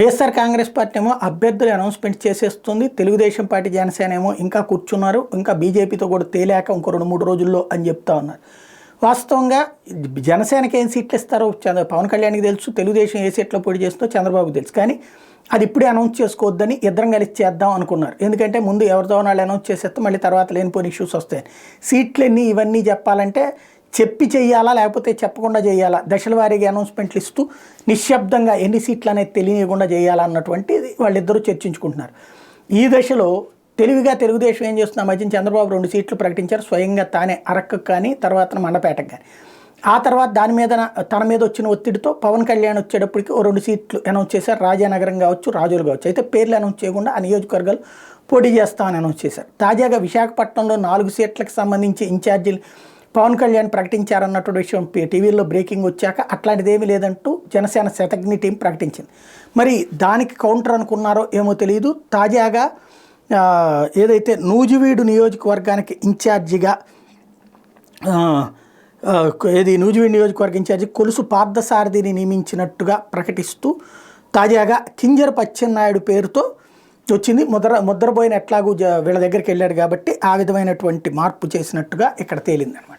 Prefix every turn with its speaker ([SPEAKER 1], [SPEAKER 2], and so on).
[SPEAKER 1] YSR Congress party ఏమో అభ్యర్థులు announcement చేసేస్తుంది. తెలుగుదేశం పార్టీ జనసేన ఏమో ఇంకా కూర్చున్నారు, ఇంకా బీజేపీతో కూడా తేలాక ఇంకో 2-3 రోజుల్లో అని చెప్తా ఉన్నారు. వాస్తవంగా జనసేనకి ఏం సీట్లు ఇస్తారో పవన్ కళ్యాణ్కి తెలుసు, తెలుగుదేశం ఏ సీట్లో పోటీ చేస్తుందో చంద్రబాబుకి తెలుసు. కానీ అది ఇప్పుడే అనౌన్స్ చేసుకోవద్దని ఇద్దరం కలిసి చేద్దాం అనుకున్నారు. ఎందుకంటే ముందు ఎవరితో వాళ్ళు అనౌన్స్ చేసేస్తే మళ్ళీ తర్వాత లేనిపోయిన ఇష్యూస్ వస్తాయి. సీట్లు ఎన్ని ఇవన్నీ చెప్పాలంటే చెప్పి చేయాలా లేకపోతే చెప్పకుండా చేయాలా, దశల వారీగా అనౌన్స్మెంట్లు ఇస్తూ నిశ్శబ్దంగా ఎన్ని సీట్లు అనేది తెలియకుండా చేయాలా అన్నటువంటిది వాళ్ళిద్దరూ చర్చించుకుంటున్నారు. ఈ దశలో తెలివిగా తెలుగుదేశం ఏం చేస్తున్న మధ్యన చంద్రబాబు 2 సీట్లు ప్రకటించారు, స్వయంగా తానే అరక్కుకు కానీ తర్వాత మండపేటకు కానీ. ఆ తర్వాత దాని మీద తన మీద వచ్చిన ఒత్తిడితో పవన్ కళ్యాణ్ వచ్చేటప్పటికి 2 సీట్లు అనౌన్స్ చేశారు, రాజానగరం కావచ్చు, రాజోలు కావచ్చు. అయితే పేర్లు అనౌన్స్ చేయకుండా ఆ నియోజకవర్గాలు పోటీ చేస్తామని అనౌన్స్ చేశారు. తాజాగా విశాఖపట్నంలో 4 సీట్లకు సంబంధించి ఇన్ఛార్జీలు పవన్ కళ్యాణ్ ప్రకటించారన్నటువంటి విషయం టీవీలో బ్రేకింగ్ వచ్చాక అట్లాంటిది ఏమీ లేదంటూ జనసేన శతఘ్ని టీం ప్రకటించింది. మరి దానికి కౌంటర్ అనుకున్నారో ఏమో తెలియదు. తాజాగా ఏదైతే నూజివీడు నియోజకవర్గానికి ఇన్ఛార్జిగా నూజివీడు నియోజకవర్గ ఇన్ఛార్జి కొలుసు పార్థసారథిని నియమించినట్టుగా ప్రకటిస్తూ తాజాగా కింజరపు అచ్చెన్నాయుడు పేరుతో వచ్చింది. ముద్రపోయిన ఎట్లాగూ వీళ్ళ దగ్గరికి వెళ్ళాడు కాబట్టి ఆ విధమైనటువంటి మార్పు చేసినట్టుగా ఇక్కడ తేలిందనమాట.